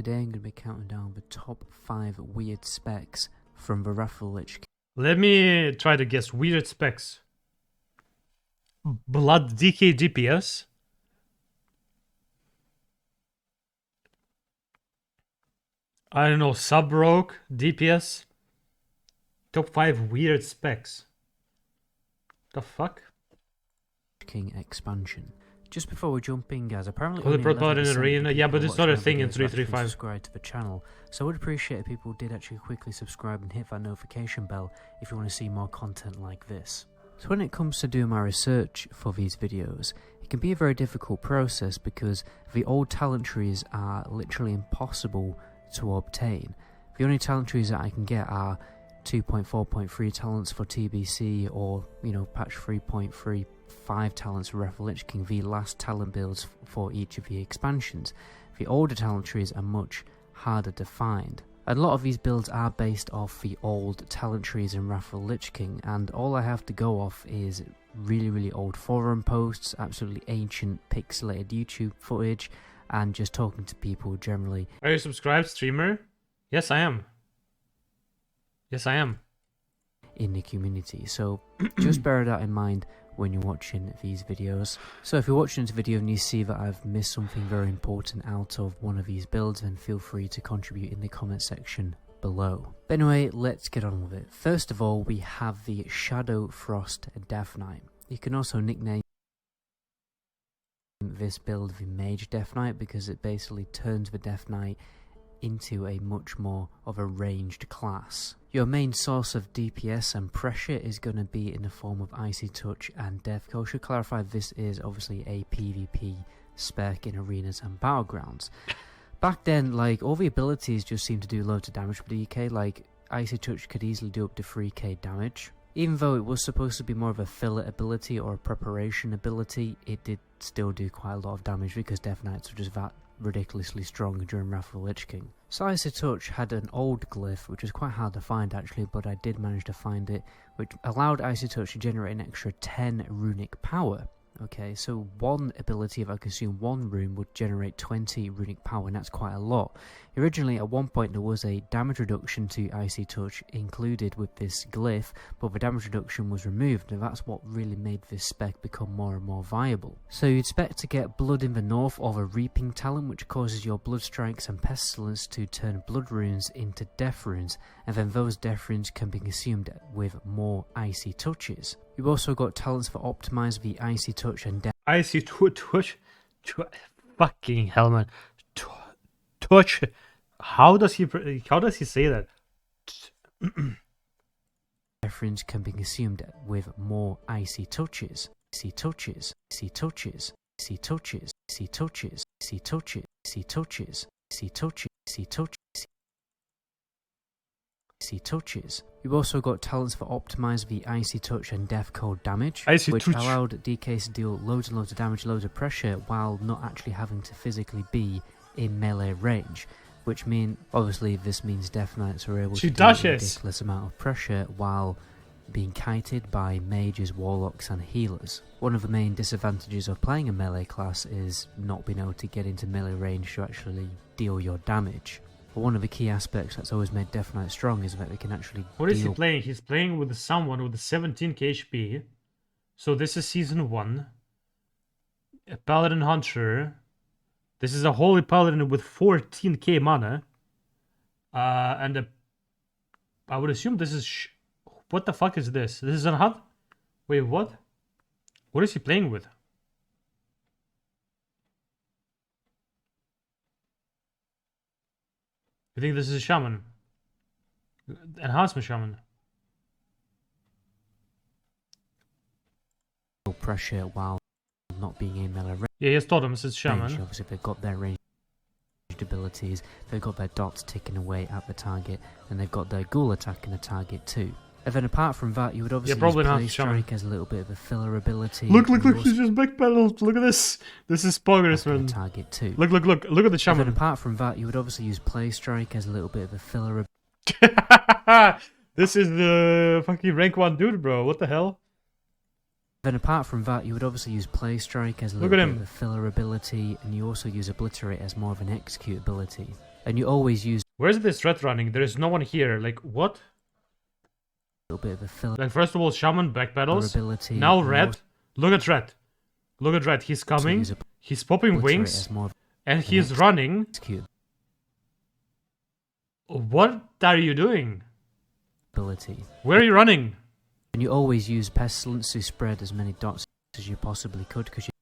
today I'm going to be counting down the top 5 weird specs from the LMGD. Let me try to guess weird specs. Blood DK DPS. I don't know, sub-rogue DPS. Top 5 weird specs. The fuck? King expansion. Just before we jump in, guys, apparently Holy only Blood in 11% arena. of Yeah, people but it's not a watching thing my in videos are actually 335. subscribed to the channel, so I would appreciate if people did actually quickly subscribe and hit that notification bell if you want to see more content like this. So when it comes to doing my research for these videos, it can be a very difficult process because the old talent trees are literally impossible to obtain. The only talent trees that I can get are 2.4.3 talents for TBC, or patch 3.35 talents for LMGD, the last talent builds for each of the expansions. The older talent trees are much harder to find. A lot of these builds are based off the old talent trees in LMGD, and all I have to go off is really old forum posts, absolutely ancient pixelated YouTube footage, and just talking to people generally. Are you a subscribed streamer? Yes, I am. Yes, I am. In the community, so just bear that in mind when you're watching these videos. So if you're watching this video and you see that I've missed something very important out of one of these builds, then feel free to contribute in the comment section below. But anyway, let's get on with it. First of all, we have the Shadow Frost Death Knight. You can also nickname this build the Mage Death Knight because it basically turns the Death Knight into a much more of a ranged class. Your main source of DPS and pressure is going to be in the form of Icy Touch and Deathcore. Should clarify, this is obviously a PvP spec in arenas and battlegrounds. Back then, all the abilities just seemed to do loads of damage for DK. Icy Touch could easily do up to 3k damage. Even though it was supposed to be more of a filler ability or a preparation ability, it did still do quite a lot of damage because Death Knights were just that ridiculously strong during Wrath of the Lich King. So Icy Touch had an old glyph, which was quite hard to find actually, but I did manage to find it, which allowed Icy Touch to generate an extra 10 runic power. Okay, so one ability, if I consume one rune, would generate 20 runic power, and that's quite a lot. Originally, at one point, there was a damage reduction to Icy Touch included with this glyph, but the damage reduction was removed, and that's what really made this spec become more and more viable. So you'd expect to get Blood in the North, or a Reaping talent, which causes your Blood Strikes and Pestilence to turn Blood runes into Death runes, and then those Death runes can be consumed with more Icy Touches. You've also got talents for optimize the Icy Touch and Death. Icy Touch. Fucking hell, man. Touch. How does he say that? Death runes can be consumed with more Icy Touches. Icy Touches. Icy Touches. Icy Touches. Icy Touches. Icy Touches. Icy Touches. Icy Touches. Icy Touches. Icy Touches. You've also got talents for optimize the Icy Touch and Death Code damage, which allowed DKs to deal loads and loads of damage, loads of pressure, while not actually having to physically be in melee range. Which obviously this means Death Knights are able to do a ridiculous amount of pressure while being kited by mages, warlocks and healers. One of the main disadvantages of playing a melee class is not being able to get into melee range to actually deal your damage. But one of the key aspects that's always made Death Knight strong is that they can actually What is he playing? He's playing with someone with 17k HP. So this is season 1. A Paladin Hunter. This is a Holy Paladin with 14k mana. And I would assume this is... What the fuck is this? This is an HUD? Wait, what? What is he playing with? You think this is a shaman? Enhancement shaman. pressure while not being in melee range. Yeah, he has totems, it's shaman. Obviously, they've got their ranged abilities, they've got their dots ticking away at the target, and they've got their ghoul attacking the target too. And then apart from that, you would obviously use Play Strike as a little bit of a filler ability. Look, he's just backpedaled. Look at this. This is progress, man. Target too. Look at the shaman. And then apart from that, you would obviously use Play Strike as a little bit of a filler This is the fucking rank 1 dude, bro. What the hell? Then apart from that, you would obviously use Play Strike as a little bit of a filler ability, and you also use Obliterate as more of an execute ability. And you always use Where's this threat running? There is no one here. Like, what? a little bit of a filler Like, first of all, Shaman backpedals. ability. Now and Red. Look at Red. Look at Red. He's coming. use a He's popping obliterate wings. as more of And an he's running. execute What are you doing? ability. Where are you running? And you always use pestilence to spread as many dots as you possibly could, because your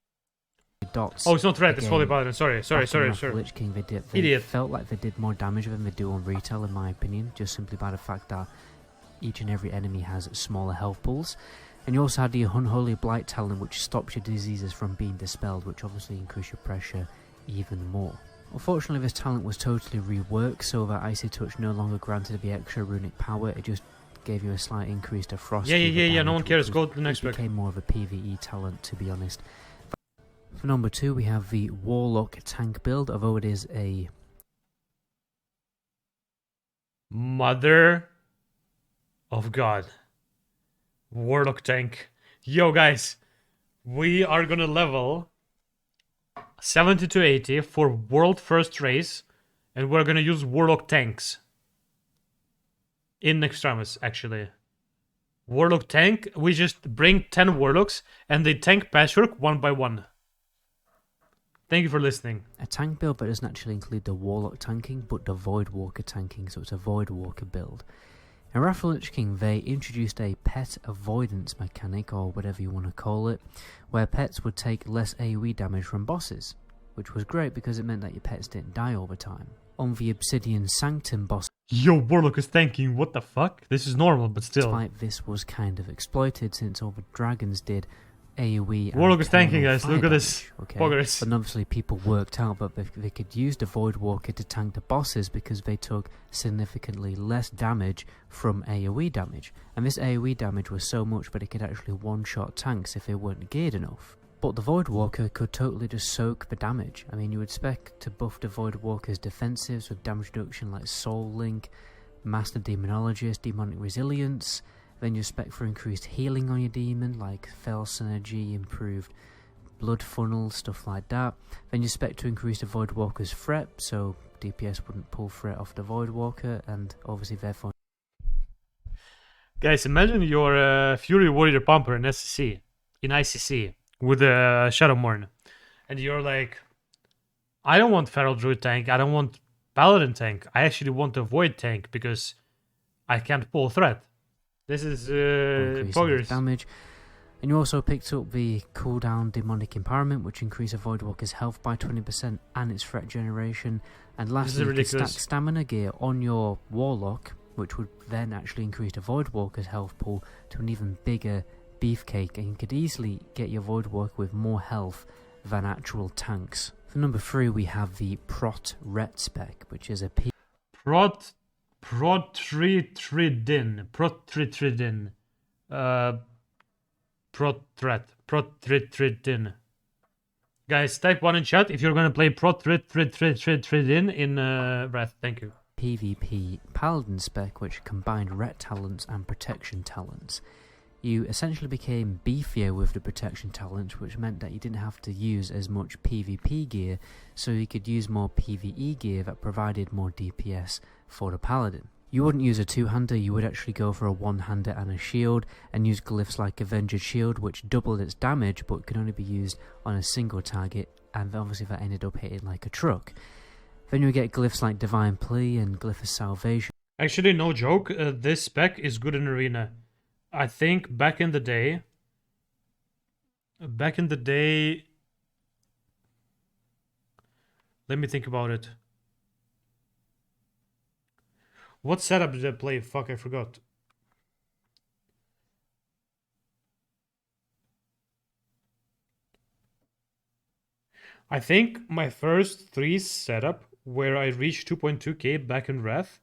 dots. Oh, it's not Red. It's again, Holy Paladin. Sorry. back in Wrath of Lich King, they Idiot. felt like they did more damage than they do on retail, in my opinion, just simply by the fact that each and every enemy has smaller health pools. And you also had the Unholy Blight talent, which stops your diseases from being dispelled, which obviously increase your pressure even more. Unfortunately, this talent was totally reworked, so that Icy Touch no longer granted the extra runic power, it just gave you a slight increase to frost. Yeah, no one cares. Go to the next It spec. became more of a PvE talent, to be honest. For number 2, we have the Warlock tank build, although it is a Mother of God. Warlock tank. Yo, guys. We are gonna level 70 to 80 for world first race. And we're gonna use Warlock tanks. In Extremis, actually. Warlock tank. We just bring 10 Warlocks. And they tank patchwork one by one. Thank you for listening. a tank build that doesn't actually include the Warlock tanking, but the voidwalker tanking, so it's a voidwalker build. In Wrath of Lich King, they introduced a pet avoidance mechanic, or whatever you want to call it, where pets would take less AoE damage from bosses, which was great because it meant that your pets didn't die all the time. On the Obsidian Sanctum boss Yo, Warlock is tanking. What the fuck? This is normal, but still. fight, this was kind of exploited since all the dragons did AoE. Warlock and is tanking, terminal guys. fire Look at this. damage, okay? Poggers. But obviously people worked out that they could use the Voidwalker to tank the bosses because they took significantly less damage from AoE damage. And this AoE damage was so much that it could actually one-shot tanks if they weren't geared enough. But the Voidwalker could totally just soak the damage. I mean, you would expect to buff the Voidwalker's defensives with damage reduction like Soul Link, Master Demonologist, Demonic Resilience. Then you spec for increased healing on your demon, like Fell Synergy, improved blood funnel, stuff like that. Then you spec to increase the Voidwalker's threat, so DPS wouldn't pull threat off the Voidwalker, and obviously therefore... Guys, imagine you're a Fury Warrior Pumper in SCC, in ICC, with a Shadowmourne. And you're like, I don't want Feral Druid tank, I don't want Paladin tank, I actually want a Void tank, because I can't pull threat. This is increasing poggers. its damage. And you also picked up the cooldown Demonic Empowerment, which increased a Voidwalker's health by 20% and its threat generation. And lastly, you could stack stamina gear on your Warlock, which would then actually increase the Voidwalker's health pool to an even bigger beefcake, and you could easily get your Voidwalker with more health than actual tanks. For number 3, we have the Prot Ret spec, which is a Protritridin. Protritridin. Guys, type 1 in chat if you're gonna play Protritridin in Wrath. Thank you. PvP Paladin spec, which combined Ret talents and protection talents. You essentially became beefier with the protection talent, which meant that you didn't have to use as much PvP gear, so you could use more PvE gear that provided more DPS for the Paladin. You wouldn't use a two-hander, you would actually go for a one-hander and a shield, and use glyphs like Avenger's Shield, which doubled its damage, but could only be used on a single target, and obviously that ended up hitting like a truck. Then you get glyphs like Divine Plea and Glyph of Salvation. Actually, no joke, this spec is good in Arena. I think back in the day, let me think about it. What setup did I play? Fuck, I forgot. I think my first 3 setup, where I reached 2.2k back in Wrath,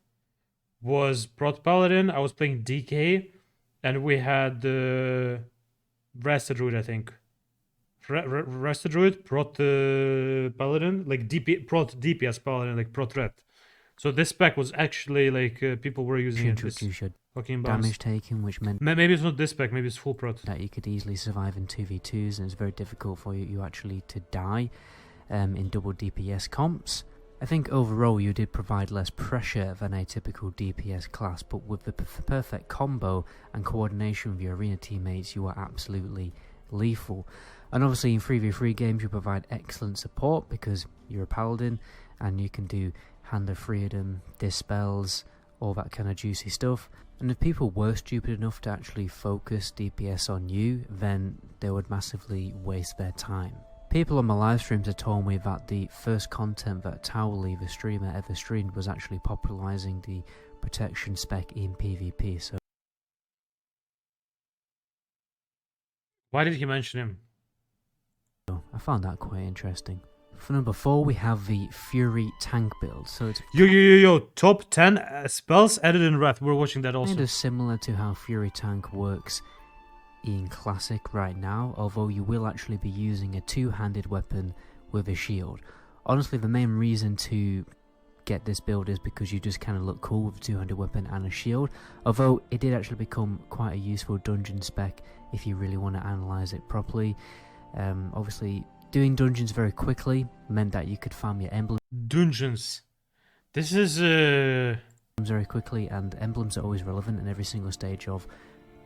was Prot Paladin. I was playing DK. And we had Rasta Druid, I think. Rasta Druid, Prot Paladin, like Prot DPS Paladin, like Prot Ret. So this spec was actually like people were using it. Damage taking, which meant maybe it's not this spec, maybe it's full Prot. That you could easily survive in 2v2s, and it's very difficult for you actually to die in double DPS comps. I think overall you did provide less pressure than a typical DPS class, but with the perfect combo and coordination with your arena teammates, you are absolutely lethal. And obviously in 3v3 games you provide excellent support because you're a paladin and you can do Hand of Freedom, dispels, all that kind of juicy stuff. And if people were stupid enough to actually focus DPS on you, then they would massively waste their time. People on my live streams have told me that the first content that Towley, the streamer, ever streamed was actually popularizing the protection spec in PvP. So Why did he mention him? I found that quite interesting. For number 4 we have the Fury tank build. So it's Yo, top 10 spells added in Wrath. We're watching that also. kind of similar to how Fury tank works in Classic right now, although you will actually be using a two-handed weapon with a shield. Honestly, the main reason to get this build is because you just kind of look cool with a two-handed weapon and a shield, although it did actually become quite a useful dungeon spec if you really want to analyze it properly. Obviously doing dungeons very quickly meant that you could farm your emblems Dungeons. This is very quickly, and emblems are always relevant in every single stage of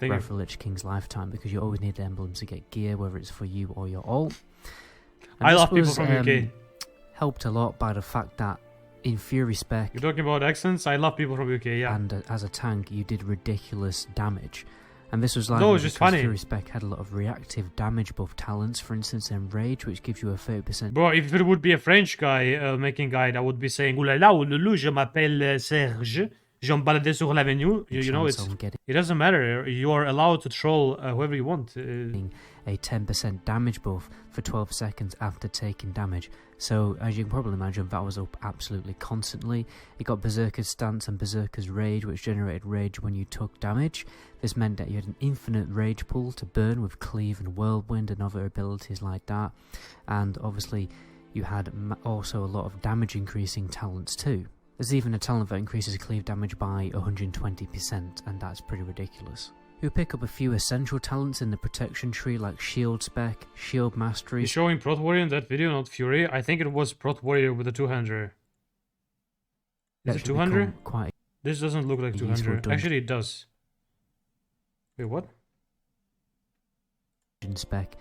Wrath of the Lich King's lifetime, because you always need emblems to get gear, whether it's for you or your ult. And I this love people was, from UK. helped a lot by the fact that in Fury spec, You're talking about accents? I love people from UK, yeah. and as a tank you did ridiculous damage. And this was like No, it's just funny. Fury spec had a lot of reactive damage buff talents, for instance Enrage, which gives you a 30%. Bro, if it would be a French guy making guide, I would be saying, "Ouh là là, ouh loulou, je m'appelle Serge. Je me baladais sur l'avenue." You know, chance on getting it doesn't matter. You are allowed to troll whoever you want. a 10% damage buff for 12 seconds after taking damage. So as you can probably imagine, that was up absolutely constantly. It got Berserker's Stance and Berserker's Rage, which generated rage when you took damage. This meant that you had an infinite rage pool to burn with Cleave and Whirlwind and other abilities like that. And obviously you had also a lot of damage increasing talents too. There's even a talent that increases Cleave damage by 120%, and that's pretty ridiculous. You pick up a few essential talents in the protection tree like Shield Spec, Shield Mastery. He's showing Prot Warrior in that video, not Fury. I think it was Prot Warrior with a two-hander. Is it 200? This doesn't look like 200. Actually, it does. Wait, what? Spec.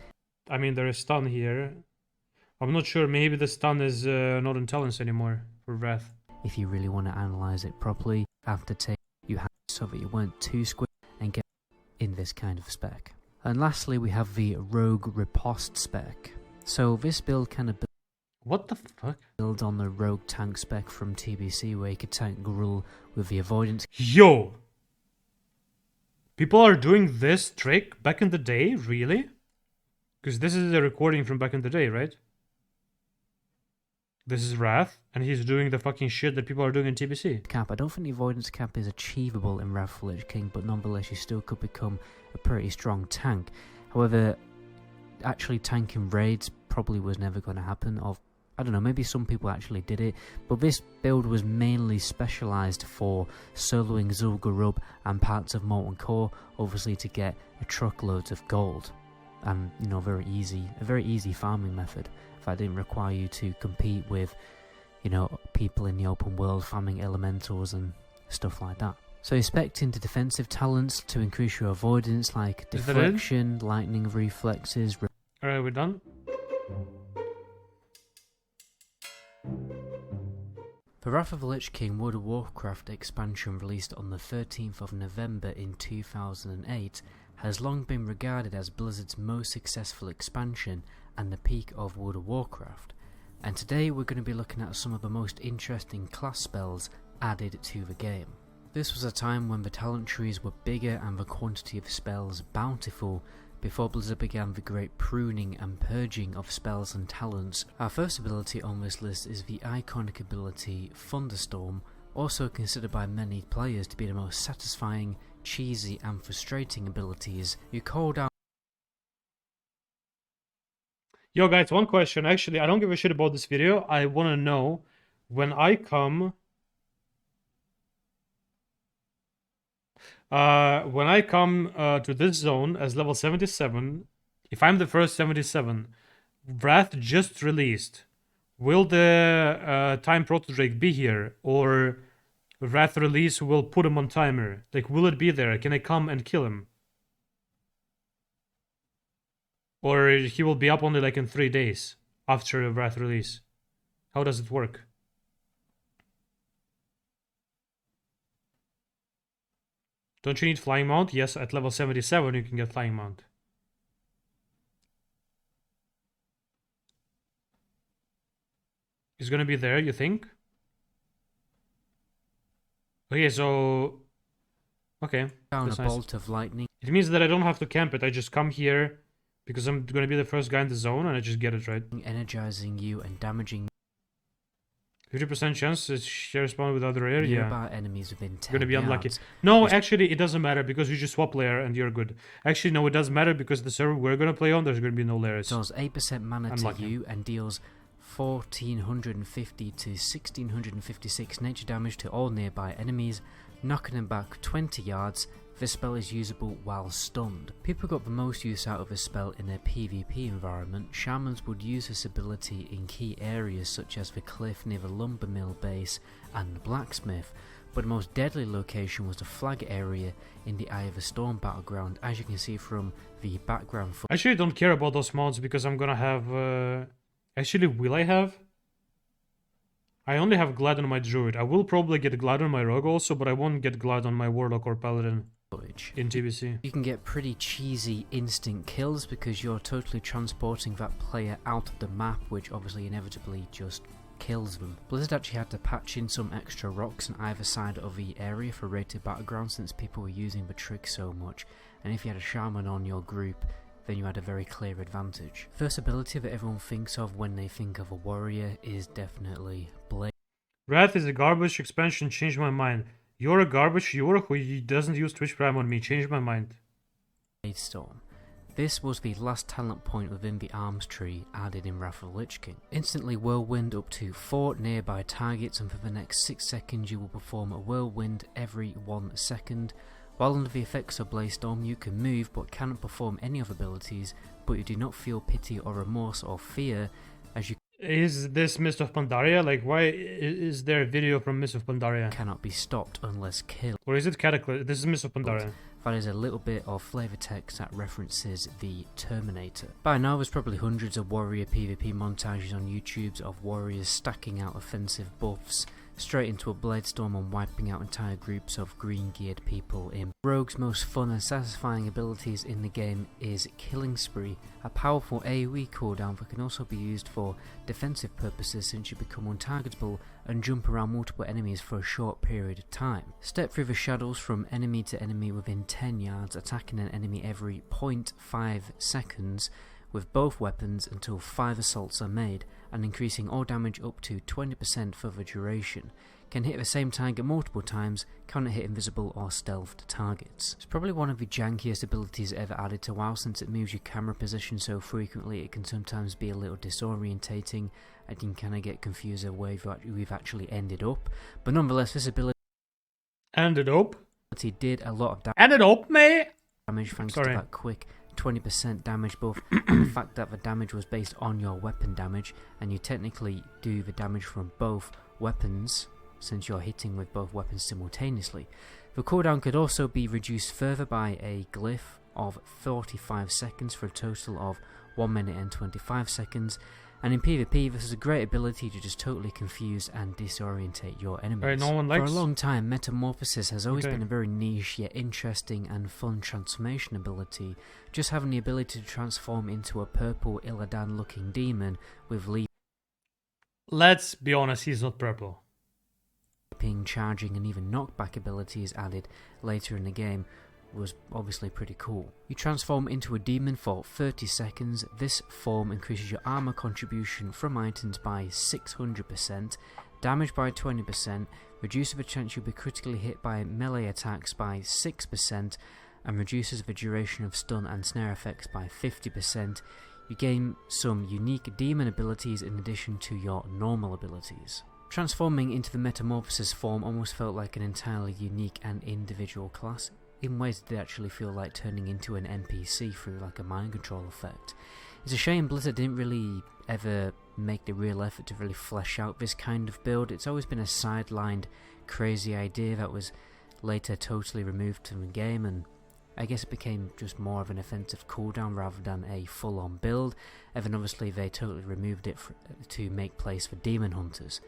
I mean, there is stun here. I'm not sure. Maybe the stun is not in talents anymore for Wrath. If you really want to analyze it properly, after take you have so that you weren't too squishy and get in this kind of spec. And lastly, we have the Rogue Repost spec. So this build kind of what the fuck? Builds on the Rogue tank spec from TBC, where you could tank Gruul with the avoidance. Yo! People are doing this trick back in the day? Really? Because this is a recording from back in the day, right? This is Wrath, and he's doing the fucking shit that people are doing in TBC. Cap. I don't think the avoidance cap is achievable in Wrath of the Lich King, but nonetheless you still could become a pretty strong tank. However, actually tanking raids probably was never going to happen. Or I don't know, maybe some people actually did it, but this build was mainly specialised for soloing Zul'Gurub and parts of Molten Core, obviously to get a truckloads of gold. And you know, a very easy farming method. That didn't require you to compete with, you know, people in the open world farming elementals and stuff like that. So you spec into defensive talents to increase your avoidance, like deflection, lightning reflexes. Alright, we're done. The Wrath of the Lich King World of Warcraft expansion, released on the 13th of November in 2008, has long been regarded as Blizzard's most successful expansion and the peak of World of Warcraft. And today we're going to be looking at some of the most interesting class spells added to the game. This was a time when the talent trees were bigger and the quantity of spells bountiful, before Blizzard began the great pruning and purging of spells and talents. Our first ability on this list is the iconic ability Thunderstorm, also considered by many players to be the most satisfying, cheesy and frustrating abilities. You call down. Yo guys, one question. Actually, I don't give a shit about this video. I want to know, when I come to this zone as level 77, if I'm the first 77, Wrath just released, Will the time proto Drake be here, or Wrath release will put him on timer? Like, will it be there? Can I come and kill him? Or he will be up only like in 3 days after the Wrath release? How does it work? Don't you need flying mount? Yes, at level 77 you can get flying mount. He's gonna be there, you think? Okay, so... Okay. Down a That's nice. bolt of lightning. It means that I don't have to camp it. I just come here because I'm gonna be the first guy in the zone and I just get it, right? Energizing you and damaging 50% chance to share spawn with other area. nearby enemies within 10 Gonna be yards. unlucky. No, actually, it doesn't matter because you just swap layer and you're good. Actually, no, it does matter because the server we're gonna play on, there's gonna be no layers. Does 8% mana Unlucky. to you and deals 1450 to 1656 nature damage to all nearby enemies, knocking them back 20 yards. This spell is usable while stunned. People got the most use out of this spell in their PvP environment. Shamans would use this ability in key areas such as the cliff near the lumber mill base and the blacksmith, but the most deadly location was the flag area in the Eye of the Storm battleground, as you can see from the background footage. I actually don't care about those mounts because I'm gonna have... Actually, will I have? I only have Glad on my Druid. I will probably get Glad on my Rogue also, but I won't get Glad on my Warlock or Paladin in TBC. You can get pretty cheesy instant kills because you're totally transporting that player out of the map, which obviously inevitably just kills them. Blizzard actually had to patch in some extra rocks on either side of the area for rated battleground since people were using the trick so much, and if you had a shaman on your group, then you had a very clear advantage. First ability that everyone thinks of when they think of a warrior is definitely Blade Wrath is a garbage expansion, change my mind. You're a garbage viewer who doesn't use Twitch Prime on me, change my mind. Storm. This was the last talent point within the arms tree added in Wrath of the Lich King. Instantly whirlwind up to 4 nearby targets, and for the next 6 seconds you will perform a whirlwind every 1 second. While under the effects of Blaze Storm you can move but cannot perform any of abilities, but you do not feel pity or remorse or fear as you Is this Mist of Pandaria? Like, why is there a video from Mist of Pandaria? cannot be stopped unless killed. Or is it Cataclysm? This is Mist of Pandaria. That is a little bit of flavor text that references the Terminator. By now there's probably hundreds of warrior PvP montages on YouTube of warriors stacking out offensive buffs straight into a blade storm and wiping out entire groups of green geared people in. Rogue's most fun and satisfying abilities in the game is Killing Spree, a powerful AoE cooldown that can also be used for defensive purposes since you become untargetable and jump around multiple enemies for a short period of time. Step through the shadows from enemy to enemy within 10 yards, attacking an enemy every 0.5 seconds with both weapons until 5 assaults are made, and increasing all damage up to 20% for the duration. Can hit the same target multiple times, cannot hit invisible or stealthed targets. It's probably one of the jankiest abilities ever added to WoW since it moves your camera position so frequently it can sometimes be a little disorientating and you can kind of get confused of where we've actually ended up. But nonetheless, this ability Ended up? did a lot of Ended up, mate? damage thanks to that quick 20% damage buff and the fact that the damage was based on your weapon damage, and you technically do the damage from both weapons since you're hitting with both weapons simultaneously. The cooldown could also be reduced further by a glyph of 45 seconds for a total of 1 minute and 25 seconds, and in PvP this is a great ability to just totally confuse and disorientate your enemies. Right, no one likes... For a long time, Metamorphosis has always been a very niche yet interesting and fun transformation ability. Just having the ability to transform into a purple Illidan looking demon with Let's be honest, he's not purple. leaping, charging and even knockback abilities added later in the game was obviously pretty cool. You transform into a demon for 30 seconds. This form increases your armor contribution from items by 600%, damage by 20%, reduces the chance you'll be critically hit by melee attacks by 6%, and reduces the duration of stun and snare effects by 50%. You gain some unique demon abilities in addition to your normal abilities. Transforming into the Metamorphosis form almost felt like an entirely unique and individual class. In ways that they actually feel like turning into an NPC through like a mind control effect. It's a shame Blizzard didn't really ever make the real effort to really flesh out this kind of build. It's always been a sidelined, crazy idea that was later totally removed from the game, and I guess it became just more of an offensive cooldown rather than a full-on build, and then obviously they totally removed it to make place for demon hunters.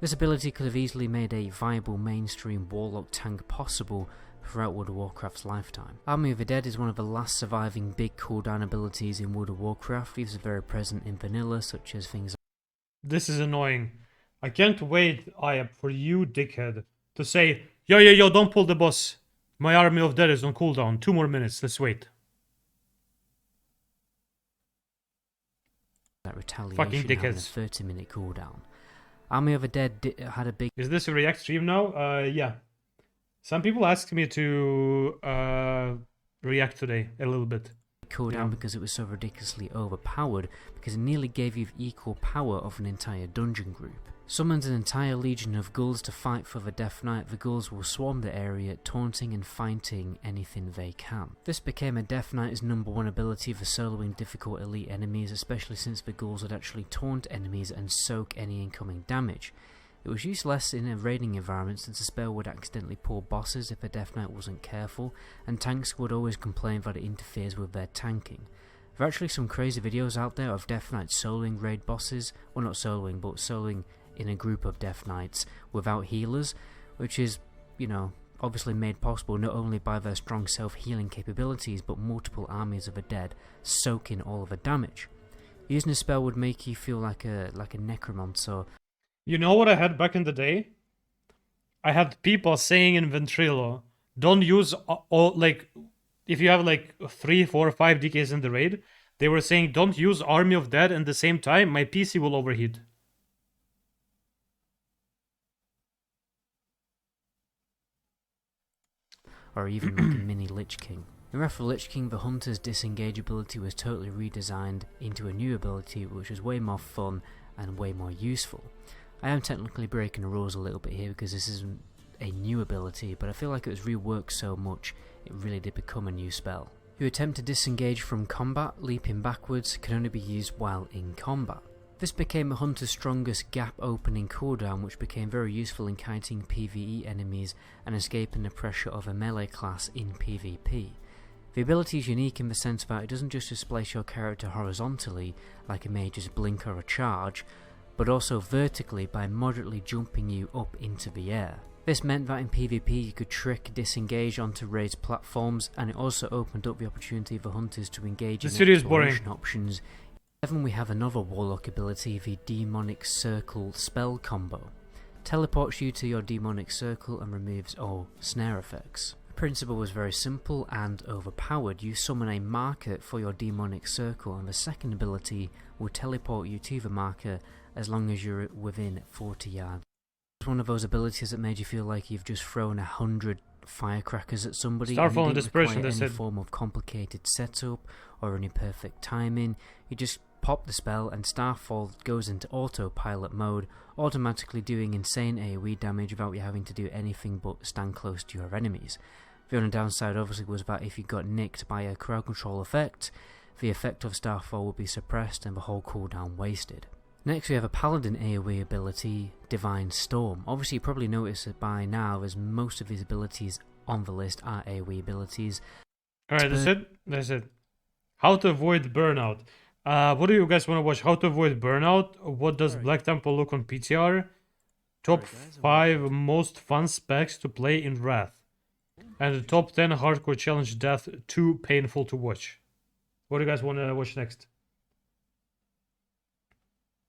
This ability could have easily made a viable mainstream Warlock tank possible throughout World of Warcraft's lifetime. Army of the Dead is one of the last surviving big cooldown abilities in World of Warcraft. These are very present in vanilla, such as things like... This is annoying. I can't wait, Ayab, for you, dickhead, to say, yo, don't pull the boss. My Army of Dead is on cooldown. 2 more minutes, let's wait. that retaliation Fucking having a dickheads. 30-minute cooldown. Army of the Dead had a big... Is this a React stream now? Yeah. Some people asked me to react today a little bit. cooldown because it was so ridiculously overpowered, because it nearly gave you the equal power of an entire dungeon group. Summons an entire legion of ghouls to fight for the Death Knight. The ghouls will swarm the area, taunting and fighting anything they can. This became a Death Knight's #1 ability for soloing difficult elite enemies, especially since the ghouls would actually taunt enemies and soak any incoming damage. It was used less in a raiding environment, since the spell would accidentally pull bosses if a Death Knight wasn't careful, and tanks would always complain that it interferes with their tanking. There are actually some crazy videos out there of Death Knights soloing raid bosses, well, not soloing, but soloing in a group of Death Knights without healers, which is, you know, obviously made possible not only by their strong self-healing capabilities, but multiple armies of the dead soaking all of the damage. Using a spell would make you feel like a necromancer. You know what I had back in the day? I had people saying in Ventrilo, don't use all, like, if you have like 3, 4, 5 DKs in the raid, they were saying don't use Army of Dead at the same time, my PC will overheat. Or even like a mini Lich King. In Wrath of the Lich King, the Hunter's disengage ability was totally redesigned into a new ability which was way more fun and way more useful. I am technically breaking the rules a little bit here because this isn't a new ability, but I feel like it was reworked so much it really did become a new spell. Your attempt to disengage from combat, leaping backwards, can only be used while in combat. This became the Hunter's strongest gap opening cooldown, which became very useful in kiting PvE enemies and escaping the pressure of a melee class in PvP. The ability is unique in the sense that it doesn't just displace your character horizontally like a mage's blink or a charge, but also vertically by moderately jumping you up into the air. This meant that in PvP you could trick disengage onto raised platforms, and it also opened up the opportunity for hunters to engage in exploration options. 7 we have another Warlock ability, the Demonic Circle spell combo. Teleports you to your Demonic Circle and removes all snare effects. The principle was very simple and overpowered. You summon a marker for your Demonic Circle, and the second ability will teleport you to the marker as long as you're within 40 yards. It's one of those abilities that made you feel like you've just thrown 100 firecrackers at somebody. Starfall and and Dispersion, any form of complicated setup or any perfect timing. You just pop the spell and Starfall goes into autopilot mode, automatically doing insane AoE damage without you having to do anything but stand close to your enemies. The only downside obviously was that if you got nicked by a crowd control effect, the effect of Starfall would be suppressed and the whole cooldown wasted. Next we have a Paladin AoE ability, Divine Storm. Obviously you probably noticed it by now, as most of these abilities on the list are AoE abilities. Alright, that's it. How to avoid burnout. What do you guys want to watch? How to avoid burnout? What does Black Temple look on PTR? Top 5 most fun specs to play in Wrath. And the top 10 hardcore challenge death too painful to watch. What do you guys want to watch next?